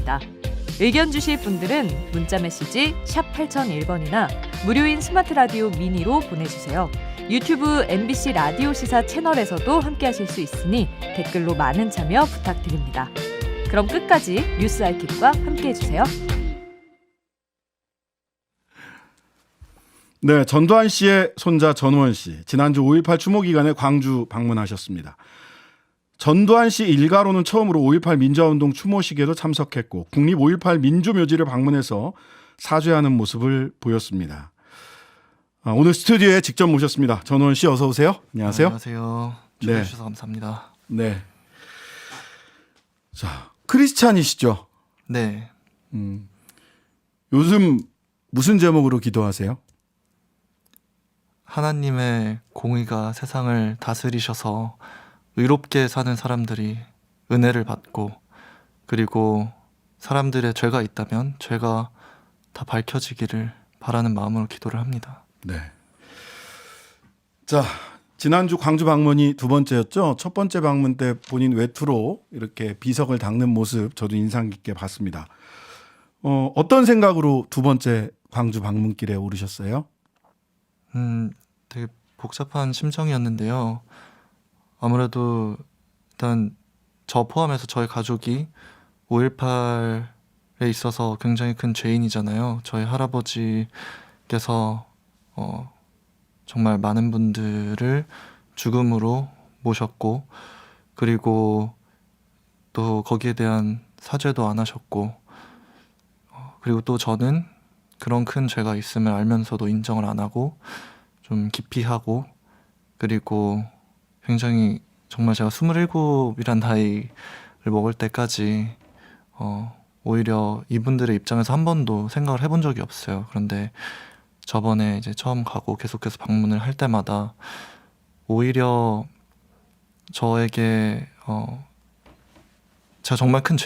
있습니다. 의견 주실 분들은 문자메시지 샵 8001번이나 무료인 스마트 라디오 미니로 보내주세요. 유튜브 MBC 라디오 시사 채널에서도 함께하실 수 있으니 댓글로 많은 참여 부탁드립니다. 그럼 끝까지 뉴스 알kit과 함께해주세요. 네, 전두환 씨의 손자 전우원 씨, 지난주 5.18 추모 기간에 광주 방문하셨습니다. 전두환 씨 일가로는 처음으로 5.18 민주화운동 추모식에도 참석했고 국립 5.18 민주묘지를 방문해서 사죄하는 모습을 보였습니다. 오늘 스튜디오에 직접 모셨습니다. 전우원 씨 어서 오세요. 안녕하세요. 안녕하세요. 초대해 주셔서 감사합니다. 네. 자, 크리스찬이시죠? 네. 요즘 무슨 제목으로 기도하세요? 하나님의 공의가 세상을 다스리셔서 의롭게 사는 사람들이 은혜를 받고, 그리고 사람들의 죄가 있다면 죄가 다 밝혀지기를 바라는 마음으로 기도를 합니다. 네. 자, 지난주 광주 방문이 두 번째였죠. 첫 번째 방문 때 본인 외투로 이렇게 비석을 닦는 모습 저도 인상 깊게 봤습니다. 어떤 생각으로 두 번째 광주 방문길에 오르셨어요? 되게 복잡한 심정이었는데요. 아무래도 일단 저 포함해서 저희 가족이 5.18에 있어서 굉장히 큰 죄인이잖아요. 저희 할아버지께서 정말 많은 분들을 죽음으로 모셨고, 그리고 또 거기에 대한 사죄도 안 하셨고, 그리고 또 저는 그런 큰 죄가 있음을 알면서도 인정을 안 하고 좀 기피하고, 그리고 굉장히 정말 제가 27이란 나이를 먹을 때까지 오히려 이분들의 입장에서 한 번도 생각을 해본 적이 없어요. 그런데 저번에 이제 처음 가고 계속해서 방문을 할 때마다 오히려 저에게 제가 정말 큰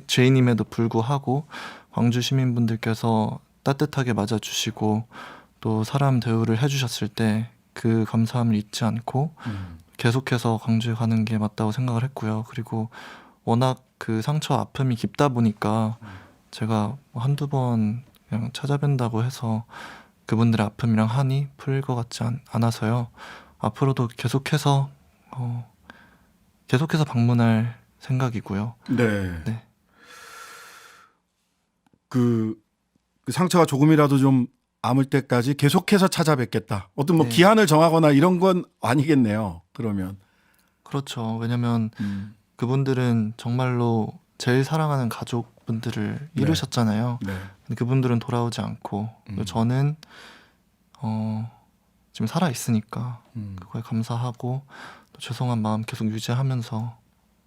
죄인임에도 불구하고 광주 시민분들께서 따뜻하게 맞아주시고 또 사람 대우를 해주셨을 때 그 감사함을 잊지 않고 계속해서 광주에 가는 게 맞다고 생각을 했고요. 그리고 워낙 그 상처 아픔이 깊다 보니까 제가 한두 번 그냥 찾아뵌다고 해서 그분들의 아픔이랑 한이 풀릴 것 같지 않아서요. 앞으로도 계속해서 방문할 생각이고요. 네. 네. 그 상처가 조금이라도 좀 아물 때까지 계속해서 찾아뵙겠다. 어떤 뭐 네. 기한을 정하거나 이런 건 아니겠네요. 그러면. 그렇죠. 왜냐면 그분들은 정말로 제일 사랑하는 가족분들을 네. 잃으셨잖아요. 네. 근데 그분들은 돌아오지 않고 저는 지금 살아 있으니까 그거에 감사하고 또 죄송한 마음 계속 유지하면서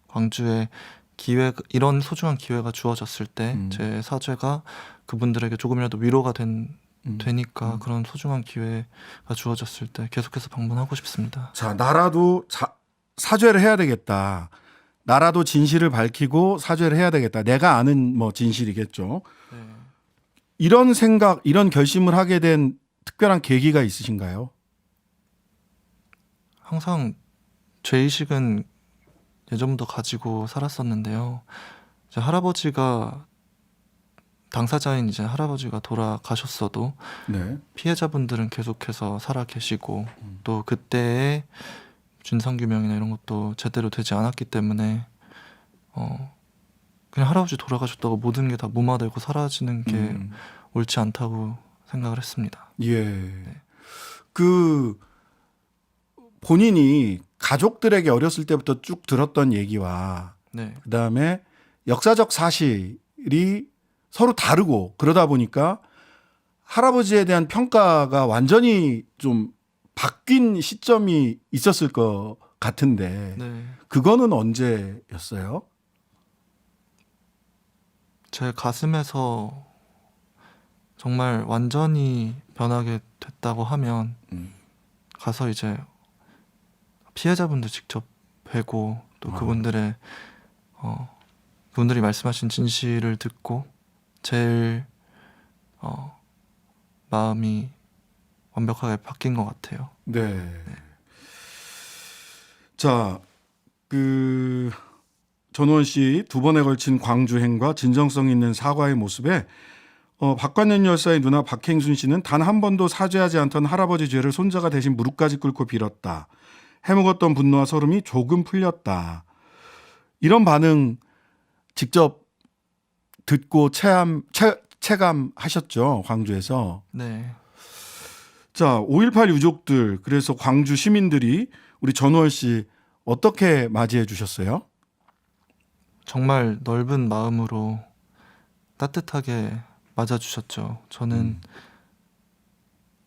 광주에 이런 소중한 기회가 주어졌을 때 제 사죄가 그분들에게 조금이라도 위로가 되니까 그런 소중한 기회가 주어졌을 때 계속해서 방문하고 싶습니다. 자, 나라도 사죄를 해야 되겠다. 나라도 진실을 밝히고 사죄를 해야 되겠다. 내가 아는 뭐 진실이겠죠. 네. 이런 생각, 이런 결심을 하게 된 특별한 계기가 있으신가요? 항상 죄의식은 예전부터 가지고 살았었는데요. 이제 당사자인 이제 할아버지가 돌아가셨어도 네. 피해자분들은 계속해서 살아 계시고 또 그때의 진상규명이나 이런 것도 제대로 되지 않았기 때문에 그냥 할아버지 돌아가셨다고 모든 게 다 무마되고 사라지는 게 옳지 않다고 생각을 했습니다. 예. 그 본인이 가족들에게 어렸을 때부터 쭉 들었던 얘기와 네. 그다음에 역사적 사실이 서로 다르고 그러다 보니까 할아버지에 대한 평가가 완전히 좀 바뀐 시점이 있었을 것 같은데 네. 그거는 언제였어요? 제 가슴에서 정말 완전히 변하게 됐다고 하면 가서 이제 피해자분들 직접 뵈고 또 그분들이 말씀하신 진실을 듣고 제일 마음이 완벽하게 바뀐 것 같아요. 네. 자, 전우원 씨 두 번에 걸친 광주행과 진정성 있는 사과의 모습에 박관년 열사의 누나 박행순 씨는 단 한 번도 사죄하지 않던 할아버지 죄를 손자가 대신 무릎까지 꿇고 빌었다. 해묵었던 분노와 서름이 조금 풀렸다. 이런 직접 듣고 체감하셨죠, 광주에서. 네. 자, 5.18 유족들, 그래서 광주 시민들이 우리 전우원 씨 어떻게 맞이해 주셨어요? 정말 넓은 마음으로 따뜻하게 맞아주셨죠. 저는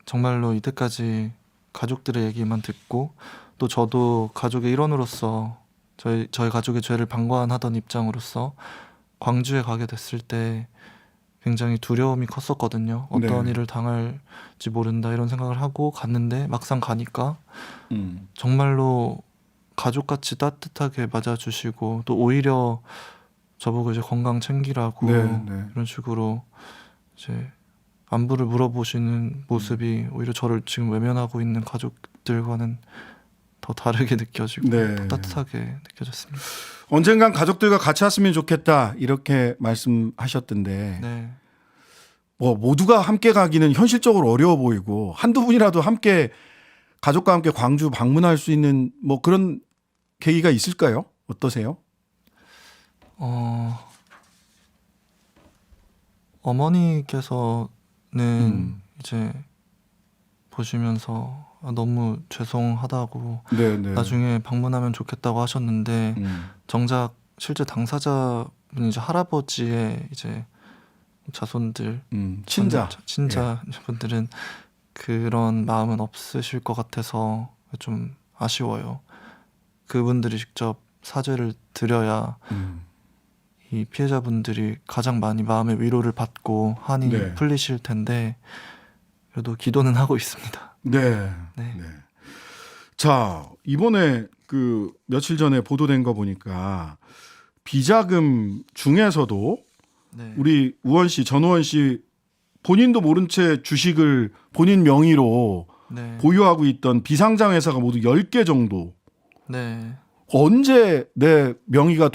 정말로 이때까지 가족들의 얘기만 듣고 또 저도 가족의 일원으로서 저희 가족의 죄를 방관하던 입장으로서 광주에 가게 됐을 때 굉장히 두려움이 컸었거든요. 어떤 네. 일을 당할지 모른다 이런 생각을 하고 갔는데 막상 가니까 정말로 가족같이 따뜻하게 맞아주시고 또 오히려 저보고 이제 건강 챙기라고 네. 이런 식으로 이제 안부를 물어보시는 모습이 오히려 저를 지금 외면하고 있는 가족들과는 더 다르게 느껴지고 네. 더 따뜻하게 느껴졌습니다. 언젠간 가족들과 같이 왔으면 좋겠다 이렇게 말씀하셨던데 네. 뭐 모두가 함께 가기는 현실적으로 어려워 보이고 한두 분이라도 함께 가족과 함께 광주 방문할 수 있는 뭐 그런 계기가 있을까요? 어떠세요? 어머니께서는 이제 보시면서 너무 죄송하다고 네. 나중에 방문하면 좋겠다고 하셨는데 정작 실제 당사자분이 이제 할아버지의 이제 자손들 친자분들은 그런 마음은 없으실 것 같아서 좀 아쉬워요. 그분들이 직접 사죄를 드려야 이 피해자분들이 가장 많이 마음의 위로를 받고 한이 네. 풀리실 텐데 그래도 기도는 하고 있습니다. 네. 자, 이번에 그 며칠 전에 보도된 거 보니까 비자금 중에서도 네. 우리 우원 씨, 전우원 씨 본인도 모른 채 주식을 본인 명의로 네. 보유하고 있던 비상장 회사가 모두 10개 정도. 네. 언제 내 명의가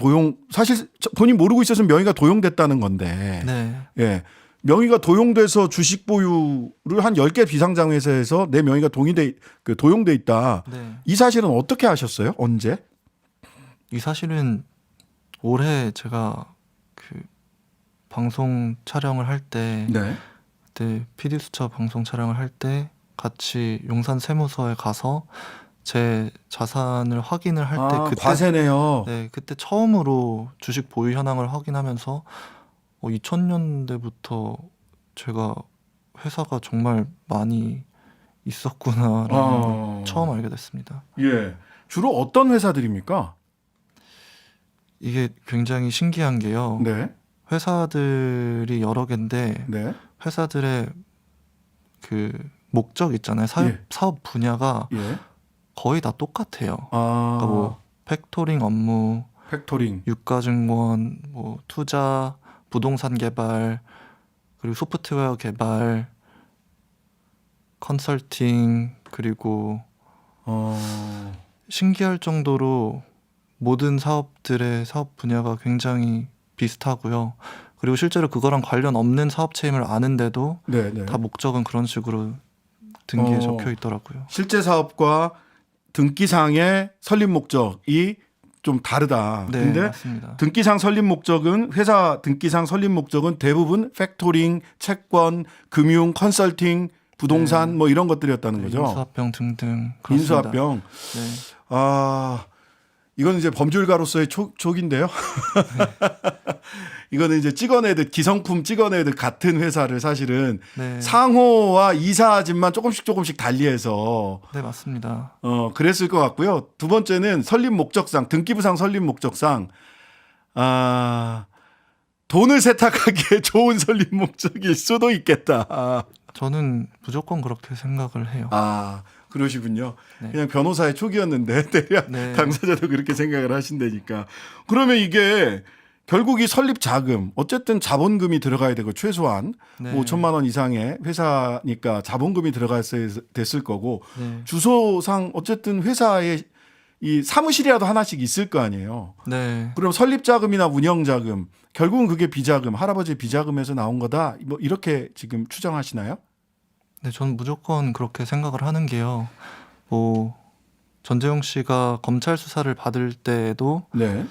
사실 본인 모르고 있었으면 명의가 도용됐다는 건데. 네. 예. 명의가 도용돼서 주식 보유를 한 10개 비상장 회사에서 내 명의가 도용돼 있다. 네. 이 사실은 어떻게 아셨어요? 언제? 이 사실은 올해 제가 그 방송 촬영을 할 때 네. 그때 PD수첩 방송 촬영을 할 때 같이 용산 세무서에 가서 제 자산을 확인을 할 때 그때 과세네요. 네, 그때 처음으로 주식 보유 현황을 확인하면서 2000년대부터 제가 회사가 정말 많이 있었구나라는 걸 처음 알게 됐습니다. 예. 주로 어떤 회사들입니까? 이게 굉장히 신기한 게요. 네. 회사들이 여러 개인데 네. 회사들의 그 목적 있잖아요. 사업 분야가 예. 거의 다 똑같아요. 그러니까 뭐 팩토링 업무, 팩토링. 유가증권, 뭐 투자, 부동산 개발, 그리고 소프트웨어 개발, 컨설팅, 그리고 신기할 정도로 모든 사업들의 사업 분야가 굉장히 비슷하고요. 그리고 실제로 그거랑 관련 없는 사업체임을 아는데도 다 목적은 그런 식으로 등기에 적혀 있더라고요. 실제 사업과 등기상의 설립 목적이 좀 다르다. 네, 근데 맞습니다. 등기상 설립 목적은 회사 등기상 설립 목적은 대부분 팩토링, 채권, 금융, 컨설팅, 부동산 뭐 이런 것들이었다는 거죠. 인수합병 등등. 그렇습니다. 인수합병. 네. 이건 이제 법률가로서의 촉인데요. 이거는 이제 찍어내듯 기성품 찍어내듯 같은 회사를 사실은 네. 상호와 이사짐만 조금씩 달리해서 네, 맞습니다. 그랬을 것 같고요. 두 번째는 설립 목적상 등기부상 설립 목적상 돈을 세탁하기에 좋은 설립 목적일 수도 있겠다. 저는 무조건 그렇게 생각을 해요. 그러시군요. 네. 그냥 변호사의 촉이었는데 대략 네. 당사자도 그렇게 생각을 하신다니까. 그러면 이게 결국 이 설립 자금 어쨌든 자본금이 들어가야 되고 최소한 네. 5천만 원 이상의 회사니까 자본금이 들어갔어야 됐을 거고 네. 주소상 어쨌든 회사의 이 사무실이라도 하나씩 있을 거 아니에요. 네. 그럼 설립 자금이나 운영 자금, 결국은 그게 비자금, 할아버지 비자금에서 나온 거다. 뭐 이렇게 지금 추정하시나요? 네, 저는 무조건 그렇게 생각을 하는 게요. 뭐 전재용 씨가 검찰 수사를 받을 때에도 네.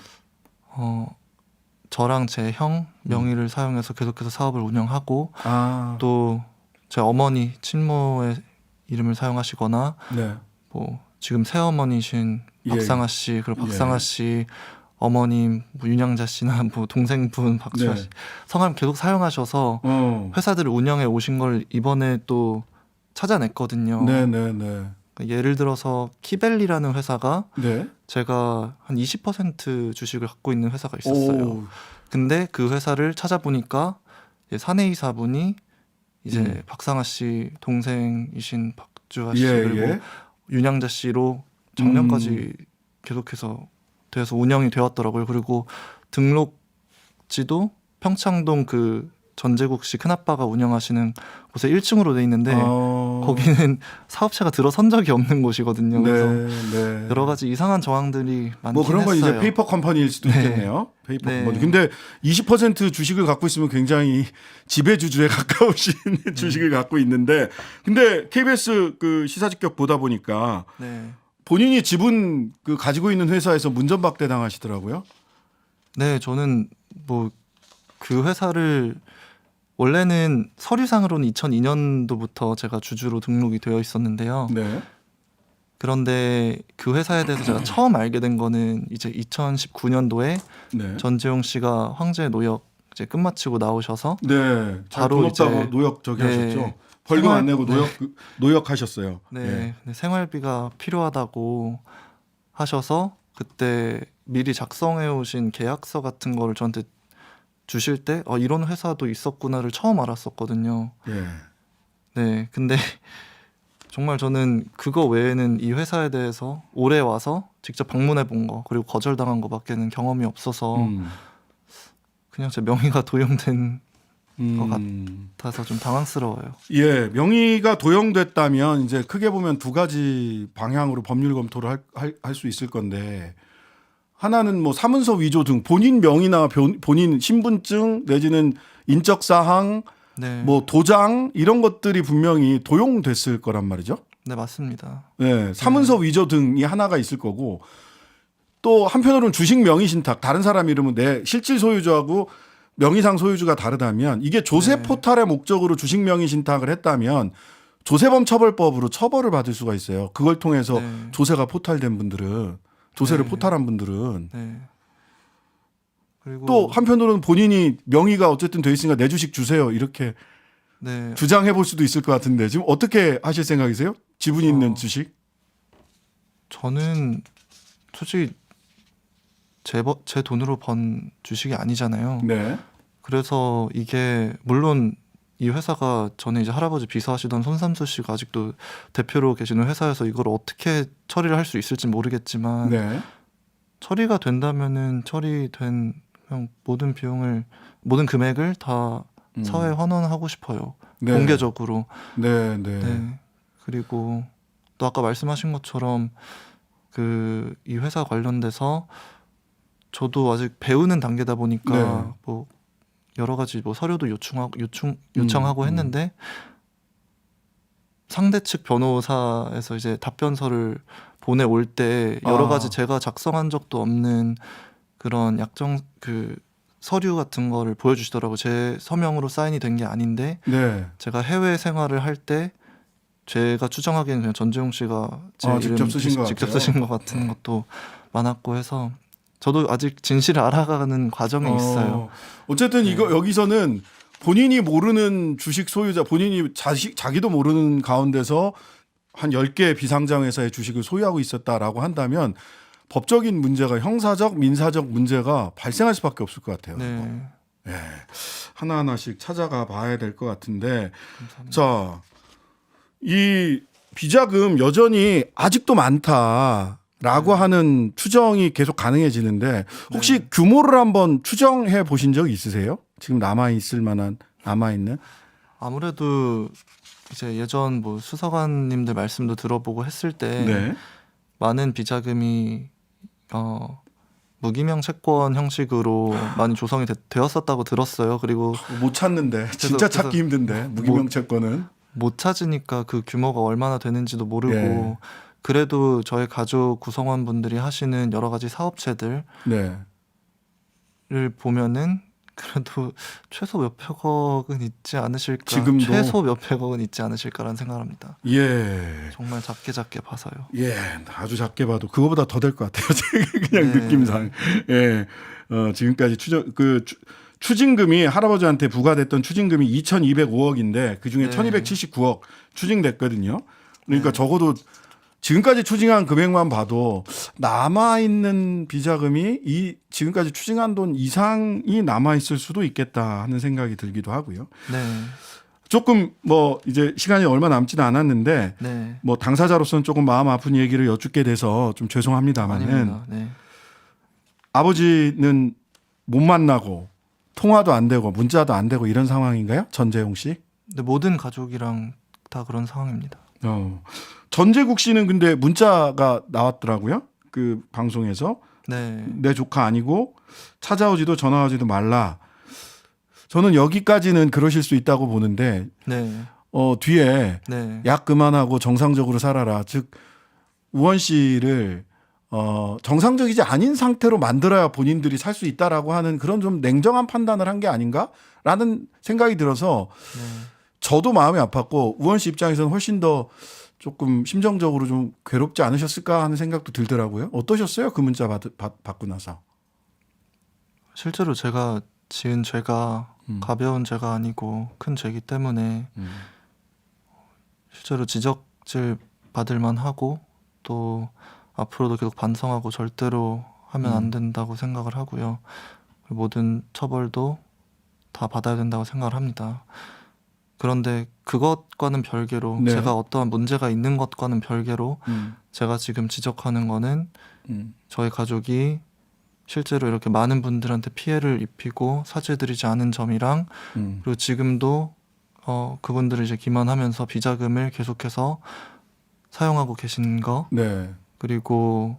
저랑 제 형 명의를 사용해서 계속해서 사업을 운영하고 아, 또 제 어머니 친모의 이름을 사용하시거나 네. 뭐 지금 새어머니신 예. 박상아 씨 그리고 박상아 예. 씨 어머님 뭐 윤양자 씨나 뭐 동생분 박주아 네. 씨 성함 계속 사용하셔서 회사들을 운영해 오신 걸 이번에 또 찾아냈거든요. 네네네. 그러니까 예를 들어서 키벨리라는 회사가 네. 제가 한 20% 주식을 갖고 있는 회사가 있었어요. 오, 근데 그 회사를 찾아보니까 이제 사내이사분이 이제 음. 박상아 씨 동생이신 박주아 씨 예, 그리고 예. 윤양자 씨로 작년까지 계속해서 돼서 운영이 되었더라고요. 그리고 등록지도 평창동 그 전재국 씨 큰아빠가 운영하시는 곳에 1층으로 돼 있는데 거기는 사업체가 들어선 적이 없는 곳이거든요. 그래서 네. 여러 가지 이상한 정황들이 많긴 뭐 그런 건 했어요. 이제 페이퍼 컴퍼니일 수도 네. 있겠네요. 페이퍼 네. 컴퍼니. 근데 20% 주식을 갖고 있으면 굉장히 지배주주에 가까우신 주식을 갖고 있는데, 근데 KBS 그 시사직격 보다 보니까 네. 본인이 지분 그 가지고 있는 회사에서 문전박대 당하시더라고요. 네, 저는 뭐 그 회사를 원래는 서류상으로는 2002년도부터 제가 주주로 등록이 되어 있었는데요. 네. 그런데 그 회사에 대해서 제가 처음 알게 된 거는 이제 2019년도에 네. 전재용 씨가 황제 노역 이제 끝마치고 나오셔서 네. 바로 돈 없다고 이제 노역 저기 네. 하셨죠. 벌금 안 내고 노역하셨어요. 네, 예. 네, 생활비가 필요하다고 하셔서 그때 미리 작성해 오신 계약서 같은 거를 저한테 주실 때 이런 회사도 있었구나를 처음 알았었거든요. 예. 네, 근데 정말 저는 그거 외에는 이 회사에 대해서 올해 와서 직접 방문해 본 거 그리고 거절당한 거밖에는 경험이 없어서 그냥 제 명의가 도용된 것 같아서 좀 당황스러워요. 예, 명의가 도용됐다면 이제 크게 보면 두 가지 방향으로 법률 검토를 할 수 있을 건데, 하나는 뭐 사문서 위조 등 본인 명의나 본인 신분증 내지는 인적 사항, 네, 뭐 도장 이런 것들이 분명히 도용됐을 거란 말이죠. 네 맞습니다. 네, 사문서 위조 등이 하나가 있을 거고, 또 한편으로는 주식 명의 신탁, 다른 사람 이름은 내 실질 소유주하고 명의상 소유주가 다르다면, 이게 조세 네. 포탈의 목적으로 주식 명의 신탁을 했다면 조세범 처벌법으로 처벌을 받을 수가 있어요. 그걸 통해서 네. 조세가 포탈된 분들은, 조세를 네. 포탈한 분들은. 네. 그리고 또 한편으로는 본인이 명의가 어쨌든 돼 있으니까 내 주식 주세요 이렇게 네, 주장해 볼 수도 있을 것 같은데, 지금 어떻게 하실 생각이세요? 지분 있는 주식? 저는 솔직히 제 돈으로 번 주식이 아니잖아요. 네. 그래서 이게 물론 이 회사가 전에 이제 할아버지 비서하시던 손삼수 씨가 아직도 대표로 계시는 회사여서 이걸 어떻게 처리를 할 수 있을지 모르겠지만 네. 처리가 된다면은 처리된 그냥 모든 금액을 다 사회에 환원하고 싶어요. 네. 공개적으로. 네, 네. 네. 그리고 또 아까 말씀하신 것처럼 이 회사 관련돼서 저도 아직 배우는 단계다 보니까 네. 뭐 여러 가지 뭐 서류도 요청하고 했는데 상대 측 변호사에서 이제 답변서를 보내올 때 여러 가지 제가 작성한 적도 없는 그런 약정 서류 같은 거를 보여주시더라고요. 제 서명으로 사인이 된 게 아닌데 네. 제가 해외 생활을 할 때 제가 추정하기에는 그냥 전재용 씨가 제 이름 직접 쓰신 것 직접 같아요. 쓰신 것 같은 것도 많았고 해서 저도 아직 진실을 알아가는 과정에 있어요. 어쨌든 네. 이거 여기서는 본인이 모르는 주식 소유자, 본인이 자기도 모르는 가운데서 한 10개 비상장 회사의 주식을 소유하고 있었다라고 한다면 법적인 문제가, 형사적, 민사적 문제가 발생할 수밖에 없을 것 같아요. 네, 예. 하나하나씩 찾아가 봐야 될 것 같은데, 감사합니다. 자, 이 비자금 여전히 아직도 많다라고 하는 추정이 계속 가능해지는데, 혹시 규모를 한번 추정해 보신 적 있으세요? 지금 남아있는? 아무래도 이제 예전 뭐 수사관님들 말씀도 들어보고 했을 때 네. 많은 비자금이 무기명 채권 형식으로 많이 조성이 되었었다고 들었어요. 그리고 못 찾는데 진짜 찾기 힘든데 무기명 채권은 못 찾으니까 그 규모가 얼마나 되는지도 모르고 예. 그래도 저희 가족 구성원분들이 하시는 여러 가지 사업체들을 네. 보면은 그래도 최소 몇백억은 있지 않으실까. 지금도? 최소 몇백억은 있지 않으실까라는 생각을 합니다. 예. 정말 작게 봐서요. 예, 아주 작게 봐도 그거보다 더 될 것 같아요. 그냥 네. 느낌상. 예, 지금까지 추징금이 할아버지한테 부과됐던 추징금이 2,205억인데 그 중에 네. 1,279억 추징됐거든요. 그러니까 네. 적어도 지금까지 추징한 금액만 봐도 남아 있는 비자금이 이 지금까지 추징한 돈 이상이 남아 있을 수도 있겠다 하는 생각이 들기도 하고요. 네. 조금 뭐 이제 시간이 얼마 남지는 않았는데 네. 뭐 당사자로서는 조금 마음 아픈 얘기를 여쭙게 돼서 좀 죄송합니다만은 아닙니다. 네. 아버지는 못 만나고 통화도 안 되고 문자도 안 되고 이런 상황인가요? 전재용 씨? 근데 모든 가족이랑 다 그런 상황입니다. 전재국 씨는 근데 문자가 나왔더라고요. 그 방송에서 네. 내 조카 아니고 찾아오지도 전화하지도 말라. 저는 여기까지는 그러실 수 있다고 보는데 네. 뒤에 네. 약 그만하고 정상적으로 살아라. 즉 우원 씨를 정상적이지 아닌 상태로 만들어야 본인들이 살 수 있다라고 하는 그런 좀 냉정한 판단을 한 게 아닌가라는 생각이 들어서 네. 저도 마음이 아팠고 우원 씨 입장에서는 훨씬 더 조금 심정적으로 좀 괴롭지 않으셨을까 하는 생각도 들더라고요. 어떠셨어요? 그 문자 받고 나서. 실제로 제가 지은 죄가 가벼운 죄가 아니고 큰 죄이기 때문에 실제로 지적질 받을 만하고 또 앞으로도 계속 반성하고 절대로 하면 안 된다고 생각을 하고요. 모든 처벌도 다 받아야 된다고 생각을 합니다. 그런데 그것과는 별개로 네. 제가 어떠한 문제가 있는 것과는 별개로 제가 지금 지적하는 거는 저희 가족이 실제로 이렇게 많은 분들한테 피해를 입히고 사죄드리지 않은 점이랑 그리고 지금도 그분들을 이제 기만하면서 비자금을 계속해서 사용하고 계신 거 네. 그리고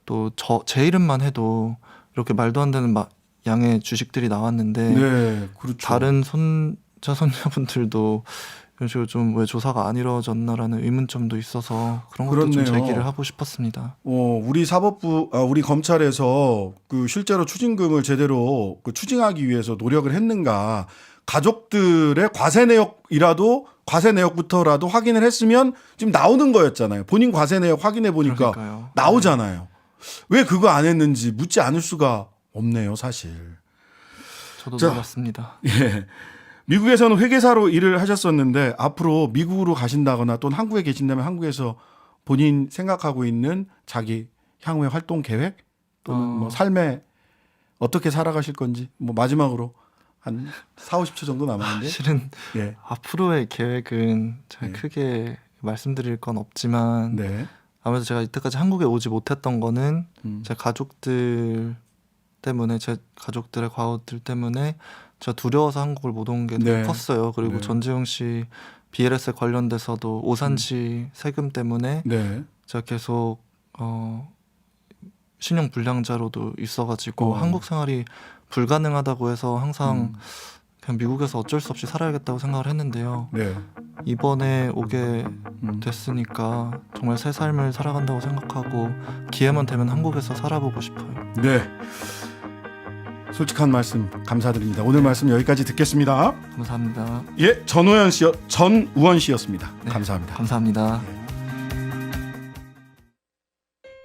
또 제 이름만 해도 이렇게 말도 안 되는 양의 주식들이 나왔는데 네, 그렇죠. 다른 손자분들도 이런 식으로 좀 왜 조사가 안 이루어졌나라는 의문점도 있어서 그런 것도 좀 그렇네요. 제기를 하고 싶었습니다. 우리 우리 검찰에서 그 실제로 추징금을 제대로 추징하기 위해서 노력을 했는가? 가족들의 과세 내역부터라도 확인을 했으면 지금 나오는 거였잖아요. 본인 과세 내역 확인해 보니까 그러니까요. 나오잖아요. 왜 그거 안 했는지 묻지 않을 수가 없네요, 사실. 저도 자, 놀랐습니다. 예. 미국에서는 회계사로 일을 하셨었는데 앞으로 미국으로 가신다거나 또는 한국에 계신다면 한국에서 본인 생각하고 있는 자기 향후의 활동 계획 또는 뭐 삶에 어떻게 살아가실 건지 뭐 마지막으로 한 4, 50초 정도 남았는데. 실은 예. 앞으로의 계획은 제가 네. 크게 말씀드릴 건 없지만 네. 아무래도 제가 이때까지 한국에 오지 못했던 거는 제 가족들 때문에 제 가족들의 과오들 때문에 제가 두려워서 한국을 못 온 게 되게 네. 컸어요. 그리고 네. 전재용 씨 BLS에 관련돼서도 오산시 세금 때문에 네. 제가 계속 신용 불량자로도 있어가지고 한국 생활이 불가능하다고 해서 항상 그냥 미국에서 어쩔 수 없이 살아야겠다고 생각을 했는데요. 네. 이번에 오게 됐으니까 정말 새 삶을 살아간다고 생각하고 기회만 되면 한국에서 살아보고 싶어요. 네. 솔직한 말씀 감사드립니다. 오늘 말씀 여기까지 듣겠습니다. 감사합니다. 예, 전우원 씨였습니다. 네, 감사합니다. 감사합니다.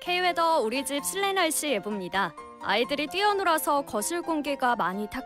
K웨더 우리 집 실내 날씨 예보입니다. 아이들이 뛰어놀아서 거실 공기가 많이 탁해졌습니다.